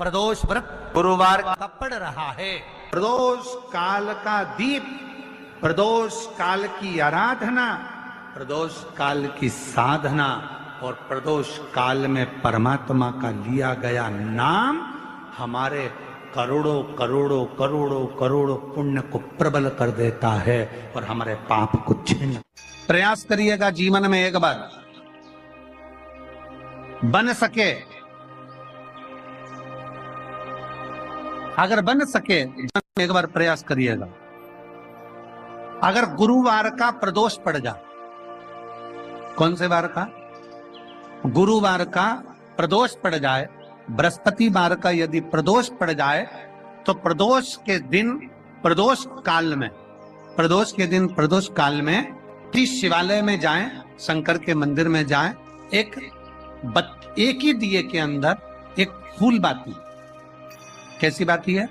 प्रदोष व्रत गुरुवार का पड़ रहा है। प्रदोष काल का दीप, प्रदोष काल की आराधना, प्रदोष काल की साधना और प्रदोष काल में परमात्मा का लिया गया नाम हमारे करोड़ों करोड़ों करोड़ों करोड़ों पुण्य को प्रबल कर देता है और हमारे पाप को छीन। प्रयास करिएगा जीवन में एक बार बन सके, अगर बन सके एक बार प्रयास करिएगा। अगर गुरुवार का प्रदोष पड़ जाए, कौन से वार का? गुरुवार का प्रदोष पड़ जाए, बृहस्पतिवार का यदि प्रदोष पड़ जाए तो प्रदोष के दिन प्रदोष काल में, प्रदोष के दिन प्रदोष काल में शिवालय में जाएं, शंकर के मंदिर में जाएं, एक ही दिए के अंदर एक फूल बाती, कैसी बाती है?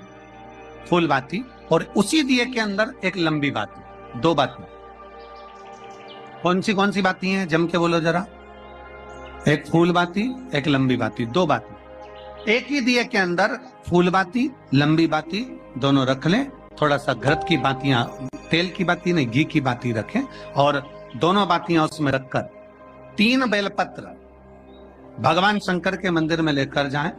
फूल बाती, और उसी दिए के अंदर एक लंबी बाती, दो बाती। कौन सी बाती हैं? जम के बोलो जरा। एक फूल बाती, एक लंबी बाती, दो बाती। एक ही दिए के अंदर फूल बाती, लंबी बाती दोनों रख लें। थोड़ा सा घृत की बातियां, तेल की बाती नहीं, घी की बाती रखें और दोनों बातियां उसमें रखकर 3 बेलपत्र भगवान शंकर के मंदिर में लेकर जाएं।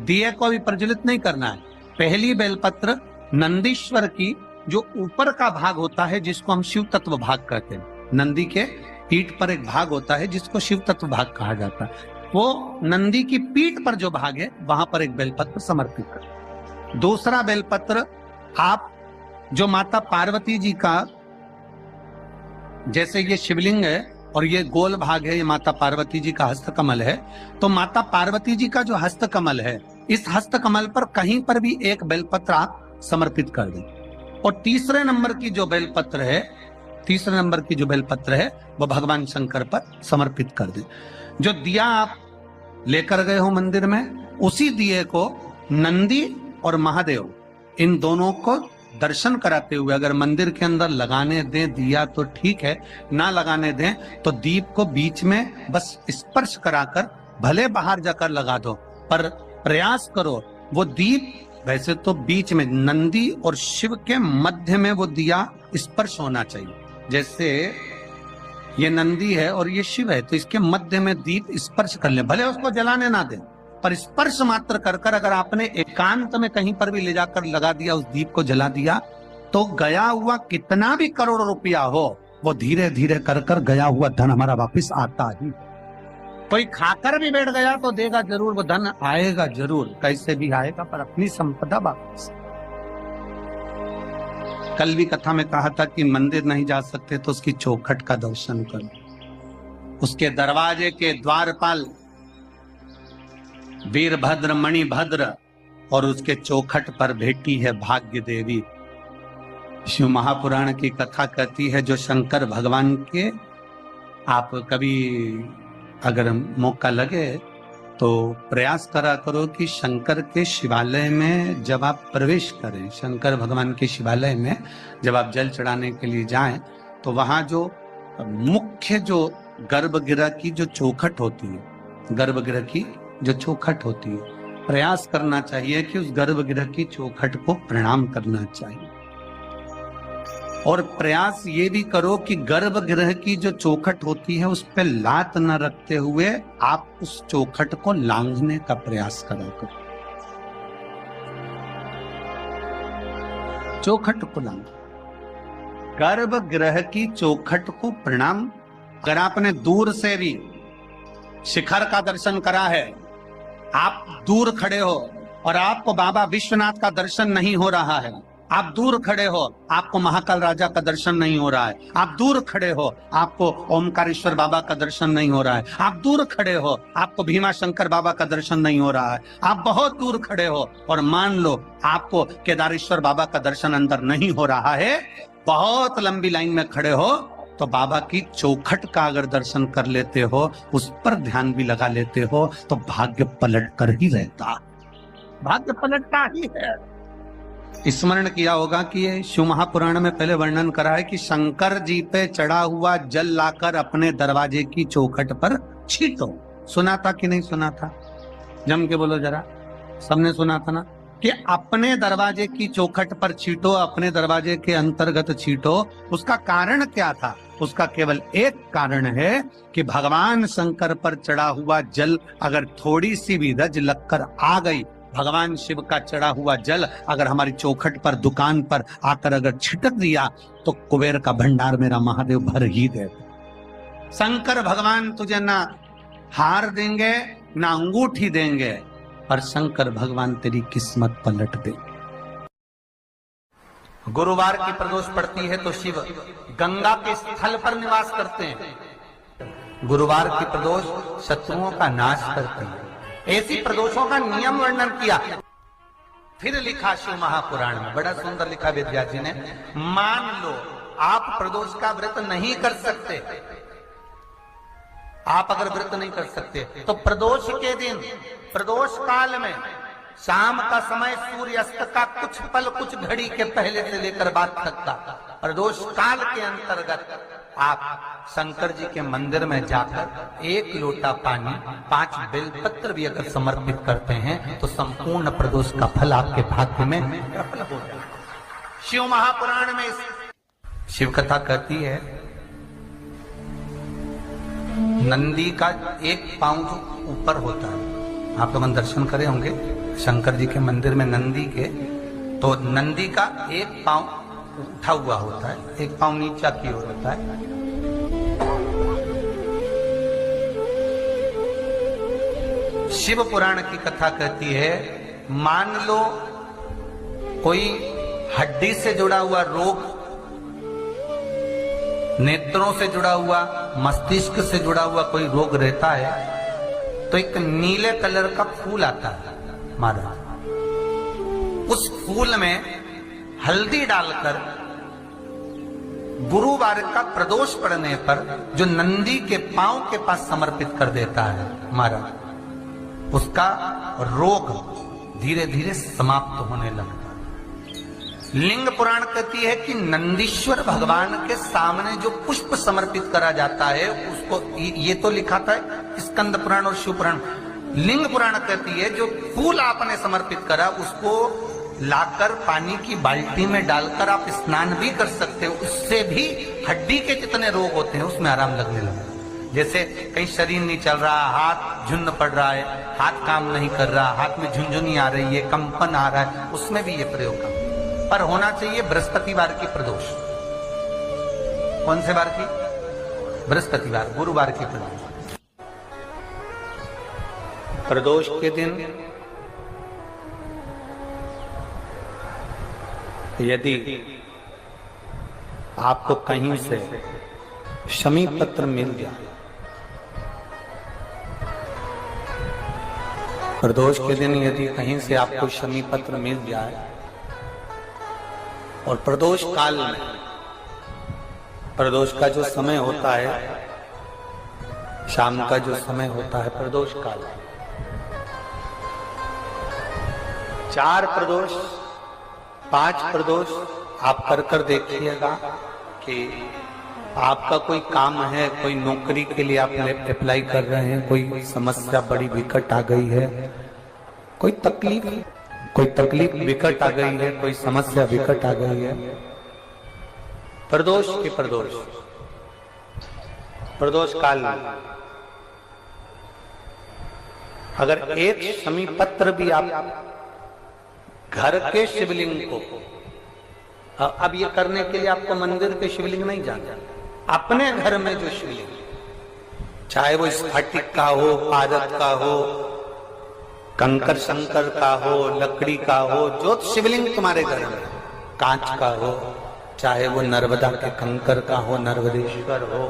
दिए को भी प्रज्वलित नहीं करना है। पहली बेलपत्र नंदीश्वर की जो ऊपर का भाग होता है, जिसको हम शिव तत्व भाग कहते हैं, नंदी के पीठ पर एक भाग होता है जिसको शिव तत्व भाग कहा जाता है, वो नंदी की पीठ पर जो भाग है वहां पर एक बेलपत्र समर्पित करें। दूसरा बेलपत्र आप जो माता पार्वती जी का, जैसे ये शिवलिंग है और ये गोल भाग है, ये माता पार्वती जी का हस्तकमल है, तो माता पार्वती जी का जो हस्तकमल है, इस हस्तकमल पर कहीं पर भी एक बेलपत्र आप समर्पित कर दें। और तीसरे नंबर की जो बेलपत्र है वो भगवान शंकर पर समर्पित कर दें। जो दिया आप लेकर गए हो मंदिर में, उसी दिए को नंदी और महादेव इन दोनों को दर्शन कराते हुए अगर मंदिर के अंदर लगाने दें दिया तो ठीक है, ना लगाने दें तो दीप को बीच में बस स्पर्श कराकर भले बाहर जाकर लगा दो, पर प्रयास करो वो दीप, वैसे तो बीच में नंदी और शिव के मध्य में वो दिया स्पर्श होना चाहिए। जैसे ये नंदी है और ये शिव है, तो इसके मध्य में दीप स्पर्श कर ले, भले उसको जलाने ना दें, पर स्पर्श मात्र कर अगर आपने एकांत में कहीं पर भी ले जाकर लगा दिया, उस दीप को जला दिया, तो गया हुआ कितना भी करोड़ रुपया हो, वो धीरे धीरे कर गया हुआ धन हमारा वापस आता ही। कोई खाकर भी बैठ गया तो देगा जरूर, वो धन आएगा जरूर, कैसे भी आएगा, पर अपनी संपदा वापस। कल भी कथा में कहा था कि मंदिर नहीं जा सकते तो उसकी चौखट का दर्शन करो। उसके दरवाजे के द्वारपाल वीरभद्र मणिभद्र और उसके चौखट पर बैठी है भाग्य देवी। शिव महापुराण की कथा कहती है, जो शंकर भगवान के, आप कभी अगर मौका लगे तो प्रयास करा करो कि शंकर के शिवालय में जब आप प्रवेश करें, शंकर भगवान के शिवालय में जब आप जल चढ़ाने के लिए जाएं, तो वहां जो मुख्य जो गर्भगृह की जो चौखट होती है, गर्भगृह की जो चौखट होती है, प्रयास करना चाहिए कि उस गर्भगृह की चौखट को प्रणाम करना चाहिए। और प्रयास ये भी करो कि गर्भगृह की जो चौखट होती है उस पर लात न रखते हुए आप उस चौखट को लांघने का प्रयास करा करो। चौखट को लांघ, गर्भगृह की चौखट को प्रणाम। अगर आपने दूर से भी शिखर का दर्शन करा है, आप दूर खड़े हो और आपको बाबा विश्वनाथ का दर्शन नहीं हो रहा है, आप दूर खड़े हो, आपको महाकाल राजा का दर्शन नहीं हो रहा है, आप दूर खड़े हो, आपको ओमकारेश्वर बाबा का दर्शन नहीं हो रहा है, आप दूर खड़े हो, आपको भीमा शंकर बाबा का दर्शन नहीं हो रहा है, आप बहुत दूर खड़े हो और मान लो आपको केदारेश्वर बाबा का दर्शन अंदर नहीं हो रहा है, बहुत लंबी लाइन में खड़े हो, तो बाबा की चौखट का अगर दर्शन कर लेते हो, उस पर ध्यान भी लगा लेते हो, तो भाग्य पलट कर ही रहता, भाग्य पलटता ही है। स्मरण किया होगा कि ये शिव महापुराण में पहले वर्णन करा है कि शंकर जी पे चढ़ा हुआ जल लाकर अपने दरवाजे की चौखट पर छीटो। सुना था कि नहीं सुना था? जम के बोलो जरा। सबने सुना था ना कि अपने दरवाजे की चौखट पर छींटो, अपने दरवाजे के अंतर्गत छींटो। उसका कारण क्या था? उसका केवल एक कारण है कि भगवान शंकर पर चढ़ा हुआ जल अगर थोड़ी सी भी रज लगकर आ गई, भगवान शिव का चढ़ा हुआ जल अगर हमारी चौखट पर, दुकान पर आकर अगर छिटक दिया तो कुबेर का भंडार मेरा महादेव भर ही दे। शंकर भगवान तुझे ना हार देंगे ना अंगूठी देंगे, पर शंकर भगवान तेरी किस्मत पलट दे। गुरुवार की प्रदोष पड़ती है तो शिव गंगा के स्थल पर निवास करते हैं। गुरुवार की प्रदोष शत्रुओं का नाश करती है। ऐसी प्रदोषों का नियम वर्णन किया। फिर लिखा शिव महापुराण में, बड़ा सुंदर लिखा वेदव्यास जी ने। मान लो आप प्रदोष का व्रत नहीं कर सकते, आप अगर व्रत नहीं कर सकते तो प्रदोष के दिन, प्रदोष काल में शाम का समय सूर्यास्त का कुछ पल, कुछ घड़ी के पहले से लेकर बाद तक का प्रदोष काल के अंतर्गत आप शंकर जी के मंदिर में जाकर 1 लोटा पानी, 5 बेलपत्र भी अगर समर्पित करते हैं तो संपूर्ण प्रदोष का फल आपके भाग्य में प्रबल हो जाएगा। शिव महापुराण में शिव कथा कहती है, नंदी का एक पांव जो ऊपर होता है, आप लोग दर्शन करे होंगे शंकर जी के मंदिर में नंदी के, तो नंदी का एक पांव उठा हुआ होता है, एक पांव नीचा की ओर होता है। शिव पुराण की कथा कहती है, मान लो कोई हड्डी से जुड़ा हुआ रोग, नेत्रों से जुड़ा हुआ, मस्तिष्क से जुड़ा हुआ कोई रोग रहता है, तो एक नीले कलर का फूल आता है महाराज, उस फूल में हल्दी डालकर गुरुवार का प्रदोष पड़ने पर जो नंदी के पांव के पास समर्पित कर देता है महाराज, उसका रोग धीरे धीरे समाप्त होने लगता है। लिंग पुराण कहती है कि नंदीश्वर भगवान के सामने जो पुष्प समर्पित करा जाता है उसको, ये तो लिखा था स्कंद पुराण और शिव पुराण। लिंग पुराण कहती है जो फूल आपने समर्पित करा उसको लाकर पानी की बाल्टी में डालकर आप स्नान भी कर सकते हो, उससे भी हड्डी के जितने रोग होते हैं उसमें आराम लगने लगा। जैसे कहीं शरीर नहीं चल रहा, हाथ झुन्न पड़ रहा है, हाथ काम नहीं कर रहा, हाथ में झुंझुनी आ रही है, कंपन आ रहा है, उसमें भी ये प्रयोग कर, पर होना चाहिए बृहस्पतिवार की प्रदोष। कौन से बार की? बृहस्पतिवार, गुरुवार की प्रदोष। प्रदोष के दिन यदि आपको कहीं से शमी पत्र मिल गया, प्रदोष के दिन यदि कहीं से आपको शमी पत्र मिल गया है और प्रदोष काल में, प्रदोष का जो समय होता है, शाम का जो समय होता है प्रदोष काल, 4 प्रदोष 5 प्रदोष आप कर देखिएगा कि आपका कोई काम है, कोई नौकरी के लिए आप अप्लाई कर रहे हैं, कोई समस्या बड़ी विकट आ गई है, कोई तकलीफ विकट आ गई है, कोई समस्या विकट आ गई है, प्रदोष के प्रदोष काल में अगर एक शमी पत्र भी आप घर के शिवलिंग को, अब ये करने के लिए आपको मंदिर के शिवलिंग नहीं जाना, अपने घर में जो शिवलिंग, चाहे वो स्फटिक का हो, पारद का हो, कंकर शंकर का हो, लकड़ी का हो, जो शिवलिंग तुम्हारे घर में, कांच का हो, चाहे वो नर्मदा के कंकर का हो, नर्मदेश्वर हो,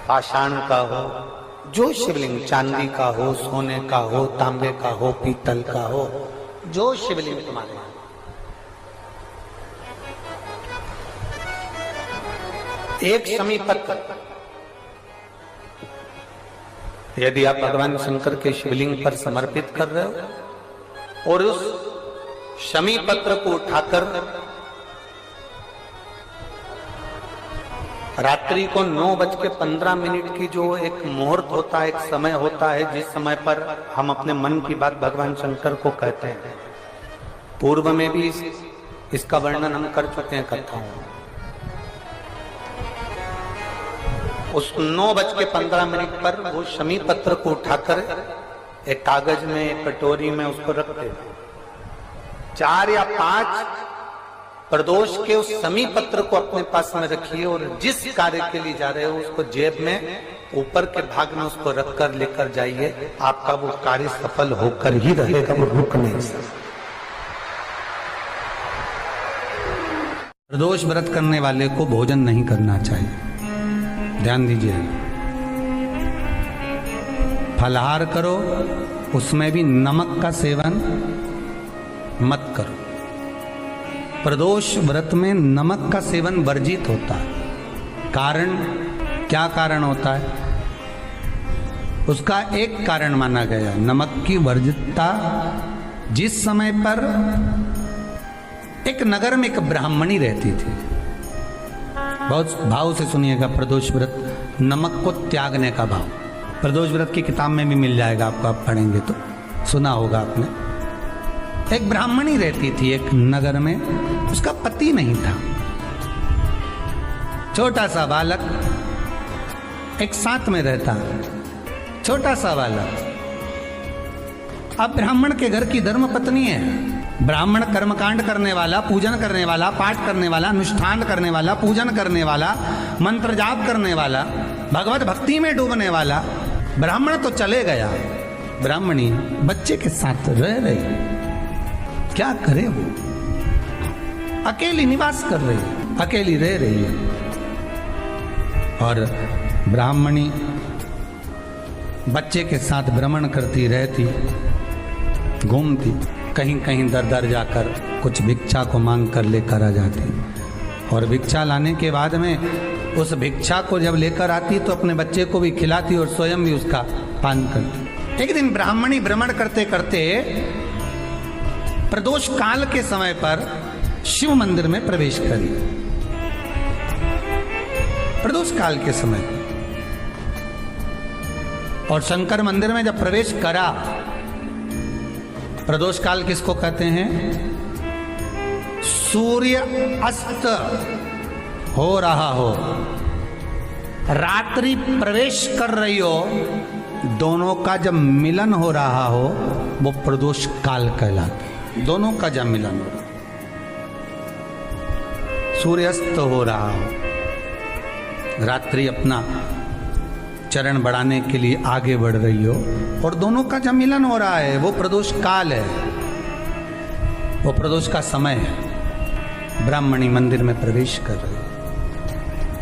पाषाण का हो, जो शिवलिंग, चांदी का हो, सोने का हो, तांबे का हो, पीतल का हो, जो शिवलिंग तुम्हारे, एक शमी पत्र यदि आप भगवान शंकर के शिवलिंग पर समर्पित कर रहे हो और उस शमी पत्र को उठाकर रात्रि को 9:15 की जो एक मुहूर्त होता है, एक समय होता है, जिस समय पर हम अपने मन की बात भगवान शंकर को कहते हैं। पूर्व में भी इसका वर्णन हम कर चुके हैं कथाओं में। उस 9:15 पर वो शमी पत्र को उठाकर एक कागज में, एक कटोरी में उसको रखते थे। 4 या 5 प्रदोष के उस शमी पत्र को अपने पास में रखिए और जिस कार्य के लिए जा रहे हो उसको जेब में ऊपर के भाग में उसको रखकर लेकर जाइए। आपका वो कार्य सफल होकर ही रहेगा, वो रुक नहीं सकता। प्रदोष व्रत करने वाले को भोजन नहीं करना चाहिए, ध्यान दीजिए। फलाहार करो, उसमें भी नमक का सेवन मत करो। प्रदोष व्रत में नमक का सेवन वर्जित होता है। कारण, क्या कारण होता है? उसका एक कारण माना गया नमक की वर्जितता। जिस समय पर एक नगर में एक ब्राह्मणी रहती थी, बहुत भाव से सुनिएगा, प्रदोष व्रत, नमक को त्यागने का भाव। प्रदोष व्रत की किताब में भी मिल जाएगा आपको, आप पढ़ेंगे तो सुना होगा आपने। एक ब्राह्मणी रहती थी एक नगर में, उसका पति नहीं था। छोटा सा बालक एक साथ में रहता, छोटा सा बालक। अब ब्राह्मण के घर की धर्म पत्नी है। ब्राह्मण कर्मकांड करने वाला, पूजन करने वाला, पाठ करने वाला, अनुष्ठान करने वाला, पूजन करने वाला, मंत्र जाप करने वाला, भगवत भक्ति में डूबने वाला। ब्राह्मण तो चले गया, ब्राह्मणी बच्चे के साथ रह रही। क्या करे वो? अकेली निवास कर रही, अकेली रह रही है। और ब्राह्मणी बच्चे के साथ भ्रमण करती रहती, घूमती, कहीं कहीं दर दर जाकर कुछ भिक्षा को मांग कर लेकर आ जाती। और भिक्षा लाने के बाद में उस भिक्षा को जब लेकर आती तो अपने बच्चे को भी खिलाती और स्वयं भी उसका पान करती। एक दिन ब्राह्मणी भ्रमण करते करते प्रदोष काल के समय पर शिव मंदिर में प्रवेश करी। प्रदोष काल के समय और शंकर मंदिर में जब प्रवेश करा, प्रदोष काल किसको कहते हैं? सूर्य अस्त हो रहा हो, रात्रि प्रवेश कर रही हो, दोनों का जब मिलन हो रहा हो वो प्रदोष काल कहलाता। दोनों का जब मिलन हो, सूर्यास्त हो रहा हो, रात्रि अपना चरण बढ़ाने के लिए आगे बढ़ रही हो और दोनों का जब मिलन हो रहा है, वो प्रदोष काल है, वो प्रदोष का समय है। ब्राह्मणी मंदिर में प्रवेश कर रही।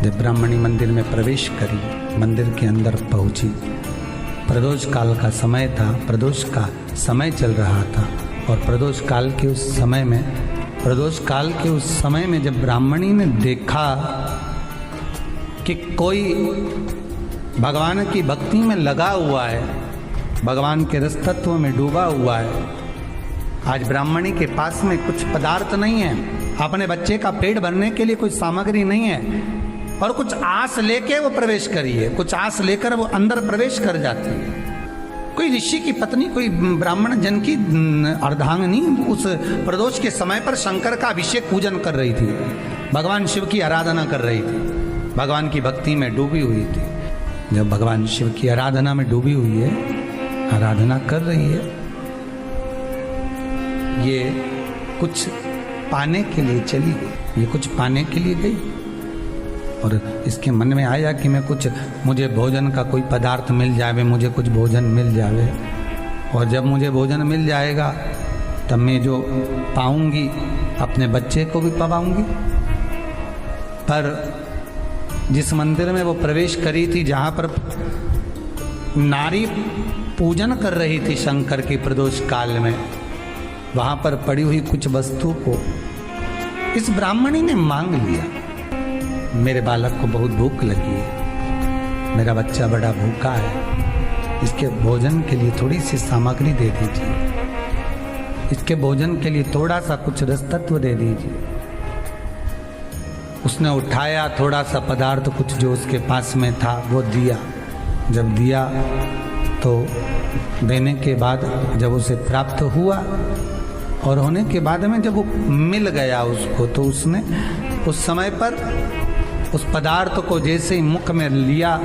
जब ब्राह्मणी मंदिर में प्रवेश करी, मंदिर के अंदर पहुंची, प्रदोष काल का समय था, प्रदोष का समय चल रहा था। और प्रदोष काल के उस समय में, प्रदोष काल के उस समय में जब ब्राह्मणी ने देखा कि कोई भगवान की भक्ति में लगा हुआ है, भगवान के रस तत्व में डूबा हुआ है। आज ब्राह्मणी के पास में कुछ पदार्थ नहीं है, अपने बच्चे का पेट भरने के लिए कोई सामग्री नहीं है, और कुछ आस लेके वो प्रवेश करी है, कुछ आस लेकर वो अंदर प्रवेश कर जाती है। कोई ऋषि की पत्नी, कोई ब्राह्मण जन की अर्धांगिनी उस प्रदोष के समय पर शंकर का अभिषेक पूजन कर रही थी, भगवान शिव की आराधना कर रही थी, भगवान की भक्ति में डूबी हुई थी। जब भगवान शिव की आराधना में डूबी हुई है, आराधना कर रही है, ये कुछ पाने के लिए चली गई, ये कुछ पाने के लिए गई और इसके मन में आया कि मैं कुछ, मुझे भोजन का कोई पदार्थ मिल जावे, मुझे कुछ भोजन मिल जावे, और जब मुझे भोजन मिल जाएगा तब मैं जो पाऊंगी अपने बच्चे को भी पाऊंगी। पर जिस मंदिर में वो प्रवेश करी थी, जहाँ पर नारी पूजन कर रही थी शंकर की प्रदोष काल में, वहाँ पर पड़ी हुई कुछ वस्तु को इस ब्राह्मणी ने मांग लिया। मेरे बालक को बहुत भूख लगी है, मेरा बच्चा बड़ा भूखा है, इसके भोजन के लिए थोड़ी सी सामग्री दे दीजिए, इसके भोजन के लिए थोड़ा सा कुछ रस तत्व दे दीजिए। उसने उठाया थोड़ा सा पदार्थ कुछ जो उसके पास में था वो दिया। जब दिया तो देने के बाद जब उसे प्राप्त हुआ और होने के बाद में जब वो मिल गया उसको, तो उसने उस समय पर उस पदार्थ को जैसे ही मुख में लिया,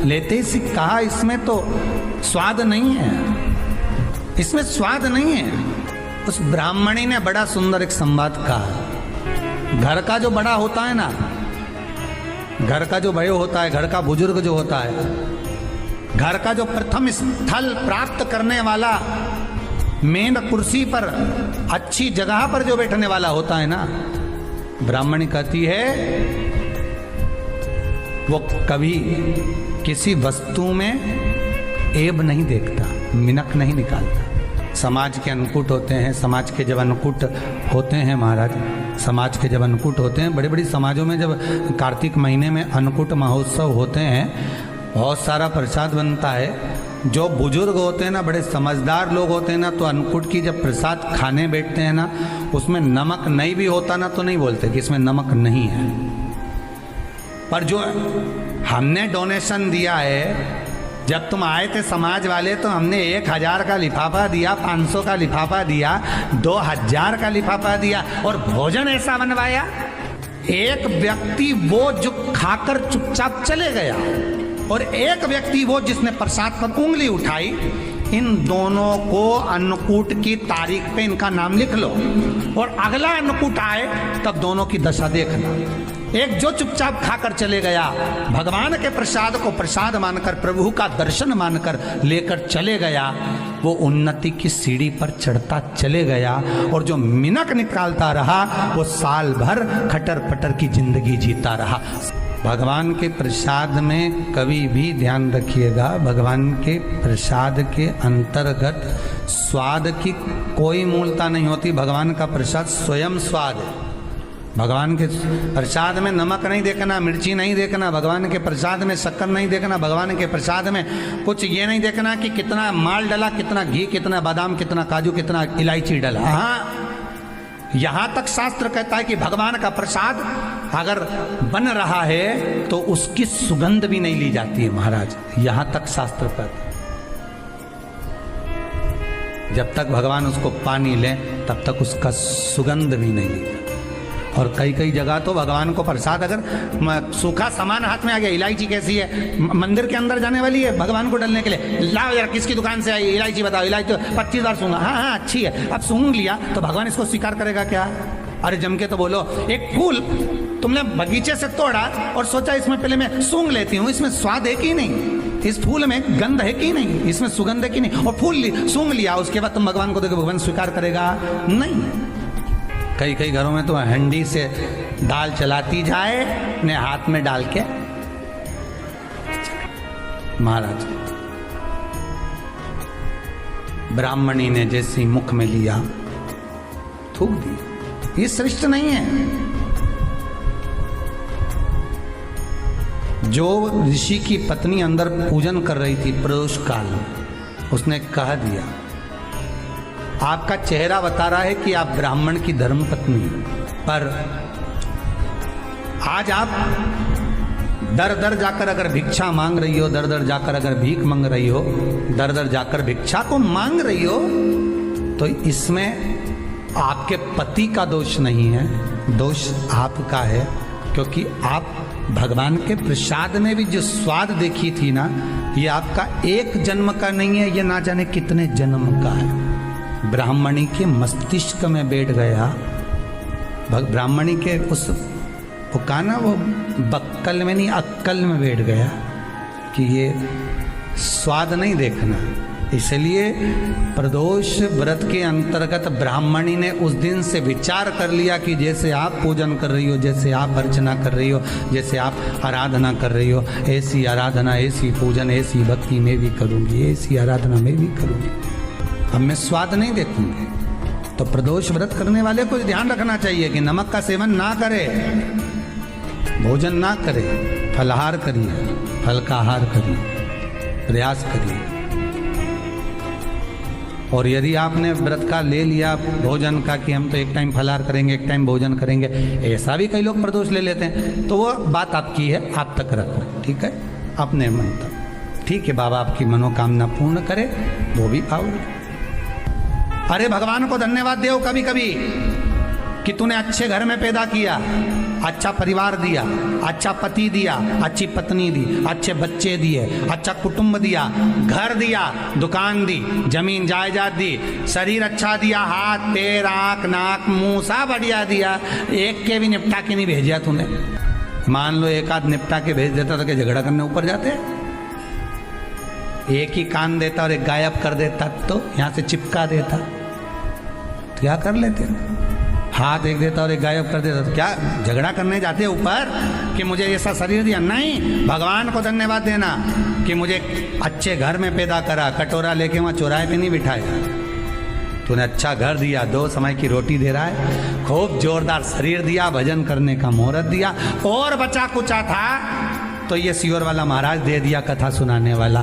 लेते ही कहा इसमें तो स्वाद नहीं है, इसमें स्वाद नहीं है। उस ब्राह्मणी ने बड़ा सुंदर एक संवाद कहा। घर का जो बड़ा होता है ना, घर का जो बड़े होता है, घर का बुजुर्ग जो होता है, घर का जो प्रथम स्थल प्राप्त करने वाला, मेन कुर्सी पर अच्छी जगह पर जो बैठने वाला होता है ना, ब्राह्मणी कहती है वो कभी किसी वस्तु में ऐब नहीं देखता, मिनक नहीं निकालता। समाज के अन्नकूट होते हैं, समाज के जब अन्नकूट होते हैं महाराज, समाज के जब अन्नकूट होते हैं, बड़ी बड़ी समाजों में जब कार्तिक महीने में अन्नकूट महोत्सव होते हैं, बहुत सारा प्रसाद बनता है। जो बुजुर्ग होते हैं ना, बड़े समझदार लोग होते हैं ना, तो अन्नकूट की जब प्रसाद खाने बैठते हैं ना, उसमें नमक नहीं भी होता ना, तो नहीं बोलते कि इसमें नमक नहीं है। पर जो हमने डोनेशन दिया है, जब तुम आए थे समाज वाले, तो हमने 1000 का लिफाफा दिया, 500 का लिफाफा दिया, 2000 का लिफाफा दिया, और भोजन ऐसा बनवाया। एक व्यक्ति वो जो खाकर चुपचाप चले गया, और एक व्यक्ति वो जिसने प्रसाद पर उंगली उठाई। इन दोनों को अन्नकूट की तारीख पे इनका नाम लिख लो, और अगला अन्नकूट आए तब दोनों की दशा देखना। एक जो चुपचाप खाकर चले गया, भगवान के प्रसाद को प्रसाद मानकर, प्रभु का दर्शन मानकर लेकर चले गया, वो उन्नति की सीढ़ी पर चढ़ता चले गया, और जो मिनक निकालता रहा वो साल भर खटर पटर की जिंदगी जीता रहा। भगवान के प्रसाद में कभी भी ध्यान रखिएगा, भगवान के प्रसाद के अंतर्गत स्वाद की कोई मूलता नहीं होती। भगवान का प्रसाद स्वयं स्वाद है। भगवान के प्रसाद में नमक नहीं देखना, मिर्ची नहीं देखना, भगवान के प्रसाद में शक्कर नहीं देखना, भगवान के प्रसाद में कुछ ये नहीं देखना कि कितना माल डला, कितना घी, कितना बादाम, कितना काजू, कितना इलायची डला। हाँ, यहां तक शास्त्र कहता है कि भगवान का प्रसाद अगर बन रहा है तो उसकी सुगंध भी नहीं ली जाती है महाराज। यहां तक शास्त्र कहता है, जब तक भगवान उसको पानी ले तब तक उसका सुगंध भी नहीं ली। और कई कई जगह तो भगवान को प्रसाद अगर सूखा सामान हाथ में आ गया, इलायची कैसी है, मंदिर के अंदर जाने वाली है भगवान को डालने के लिए, लाओ यार किसकी दुकान से आई इलायची बताओ, इलायची तो 25 बार सूंघा, हाँ हाँ अच्छी है, अब सूंघ लिया तो भगवान इसको स्वीकार करेगा क्या? अरे जम के तो बोलो, एक फूल तुमने बगीचे से तोड़ा और सोचा इसमें पहले मैं सूंघ लेती हूँ, इसमें स्वाद है कि नहीं, इस फूल में गंध है कि नहीं, इसमें सुगंध है कि नहीं, और फूल सूंघ लिया, उसके बाद तुम भगवान को देखो, भगवान स्वीकार करेगा नहीं। कई कई घरों में तो हंडी से दाल चलाती जाए अपने हाथ में डाल के। महाराज ब्राह्मणी ने जैसे मुख में लिया थूक दी। ये श्रेष्ठ नहीं है। जो ऋषि की पत्नी अंदर पूजन कर रही थी प्रदोष काल में, उसने कह दिया, आपका चेहरा बता रहा है कि आप ब्राह्मण की धर्म पत्नी, पर आज आप दर दर जाकर अगर भिक्षा मांग रही हो, दर दर जाकर अगर भीख मांग रही हो, दर दर जाकर भिक्षा को मांग रही हो, तो इसमें आपके पति का दोष नहीं है, दोष आपका है। क्योंकि आप भगवान के प्रसाद में भी जो स्वाद देखी थी ना, ये आपका एक जन्म का नहीं है, ये ना जाने कितने जन्म का है। ब्राह्मणी के मस्तिष्क में बैठ गया, ब्राह्मणी के उस वो कहा ना, वो बक्कल में नहीं अक्कल में बैठ गया कि ये स्वाद नहीं देखना। इसलिए प्रदोष व्रत के अंतर्गत ब्राह्मणी ने उस दिन से विचार कर लिया कि जैसे आप पूजन कर रही हो, जैसे आप अर्चना कर रही हो, जैसे आप आराधना कर रही हो, ऐसी आराधना, ऐसी पूजन, ऐसी भक्ति मैं भी करूँगी, ऐसी आराधना मैं भी करूँगी। अब मैं स्वाद नहीं देखूंगी। तो प्रदोष व्रत करने वाले को ध्यान रखना चाहिए कि नमक का सेवन ना करे, भोजन ना करे, फलाहार करिए, फल का आहार करिए, प्रयास करिए। और यदि आपने व्रत का ले लिया भोजन का कि हम तो एक टाइम फलाहार करेंगे, एक टाइम भोजन करेंगे, ऐसा भी कई लोग प्रदोष ले लेते हैं, तो वो बात आपकी है, आप तक रखो, ठीक है, अपने मन तक। ठीक है, बाबा आपकी मनोकामना पूर्ण करे, वो भी पाओगे। अरे भगवान को धन्यवाद दो कभी कभी कि तूने अच्छे घर में पैदा किया, अच्छा परिवार दिया, अच्छा पति दिया, अच्छी पत्नी दी, अच्छे बच्चे दिए, अच्छा कुटुंब दिया, घर दिया, दुकान दी, जमीन जायदाद दी, शरीर अच्छा दिया, हाथ पैर आंख नाक मुंह सब बढ़िया दिया, एक के भी निपटा के नहीं भेजा तूने। मान लो एक आध निपटा के भेज देता तो क्या झगड़ा करने ऊपर जाते? एक ही कान देता और एक गायब कर देता तो यहां से चिपका देता, क्या कर लेते? हाथ एक देता और एक गायब कर देता तो क्या झगड़ा करने जाते ऊपर कि मुझे ऐसा शरीर दिया? नहीं, भगवान को धन्यवाद देना कि मुझे अच्छे घर में पैदा करा, कटोरा लेके वहां चौराहे पे नहीं बिठाया, तूने अच्छा घर दिया, 2 समय की रोटी दे रहा है, खूब जोरदार शरीर दिया, भजन करने का मुहूर्त दिया, और बचा कुचा था तो ये सियोर वाला महाराज दे दिया, कथा सुनाने वाला।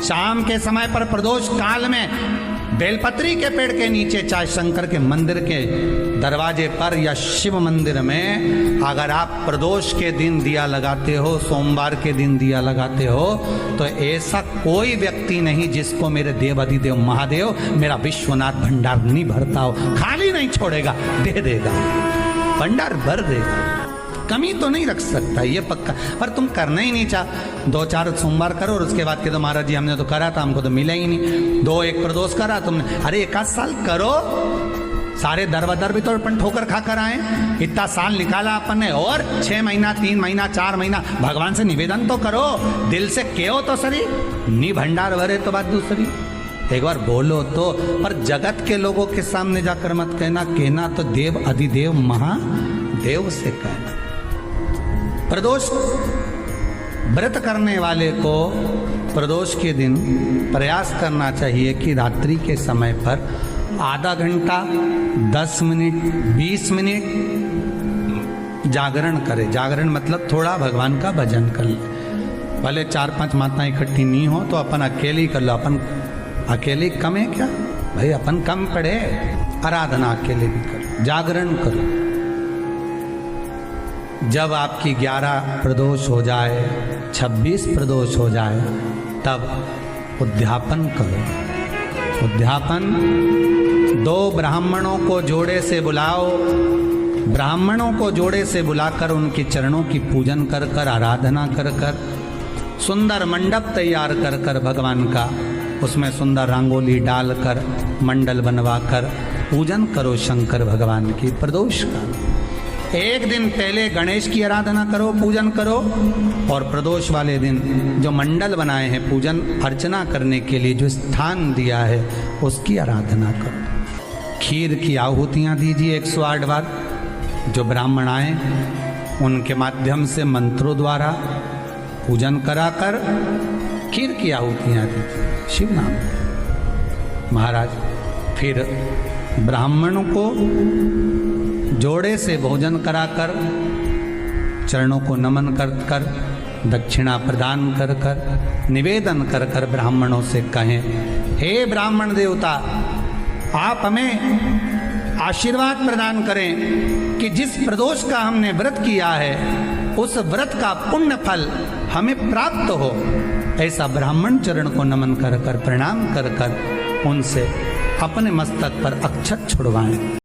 शाम के समय पर प्रदोष काल में बेलपत्री के पेड़ के नीचे, चाहे शंकर के मंदिर के दरवाजे पर या शिव मंदिर में, अगर आप प्रदोष के दिन दिया लगाते हो, सोमवार के दिन दिया लगाते हो, तो ऐसा कोई व्यक्ति नहीं जिसको मेरे देव अधिदेव महादेव मेरा विश्वनाथ भंडार नहीं भरता हो, खाली नहीं छोड़ेगा, दे देगा, भंडार भर देगा, कमी तो नहीं रख सकता, ये पक्का। पर तुम करना ही नहीं चाह, 2-4 सोमवार करो और उसके बाद के तो महाराज जी हमने तो करा था, हमको तो मिला ही नहीं, 2-1 प्रदोष करा तुमने, अरे 1 साल करो, सारे दर भी तो अपन ठोकर खा कर आए, इतना साल निकाला अपन ने, और 6 महीना 3 महीना 4 महीना भगवान से निवेदन तो करो, दिल से कहो तो सही, नी भंडार भरे तो बात दूसरी, एक बार बोलो तो। पर जगत के लोगों के सामने जाकर मत कहना, कहना तो देव अधिदेव महादेव से कहना। प्रदोष व्रत करने वाले को प्रदोष के दिन प्रयास करना चाहिए कि रात्रि के समय पर आधा घंटा 10 मिनट 20 मिनट जागरण करे। जागरण मतलब थोड़ा भगवान का भजन कर ले, भले 4-5 माताएं इकट्ठी नहीं हो तो अपन अकेले ही कर लो, अपन अकेले कम है क्या भाई, अपन कम पड़े, आराधना अकेले भी करो, जागरण करो। जब आपकी 11 प्रदोष हो जाए, 26 प्रदोष हो जाए, तब उद्यापन करो। उद्यापन 2 ब्राह्मणों को जोड़े से बुलाओ, ब्राह्मणों को जोड़े से बुलाकर उनके चरणों की पूजन कर कर, आराधना कर कर, सुंदर मंडप तैयार कर कर भगवान का, उसमें सुंदर रंगोली डालकर मंडल बनवाकर पूजन करो शंकर भगवान की प्रदोष का। एक दिन पहले गणेश की आराधना करो, पूजन करो, और प्रदोष वाले दिन जो मंडल बनाए हैं पूजन अर्चना करने के लिए, जो स्थान दिया है उसकी आराधना करो। खीर की आहुतियाँ दीजिए 108 बार, जो ब्राह्मण आए उनके माध्यम से मंत्रों द्वारा पूजन कराकर खीर की आहुतियाँ दीजिए शिव नाम। महाराज फिर ब्राह्मणों को जोड़े से भोजन कराकर, चरणों को नमन कर कर, दक्षिणा प्रदान कर कर, निवेदन कर कर ब्राह्मणों से कहें, हे ब्राह्मण देवता, आप हमें आशीर्वाद प्रदान करें कि जिस प्रदोष का हमने व्रत किया है उस व्रत का पुण्य फल हमें प्राप्त हो। ऐसा ब्राह्मण चरण को नमन कर कर, प्रणाम कर कर उनसे अपने मस्तक पर अक्षत छुड़वाएं।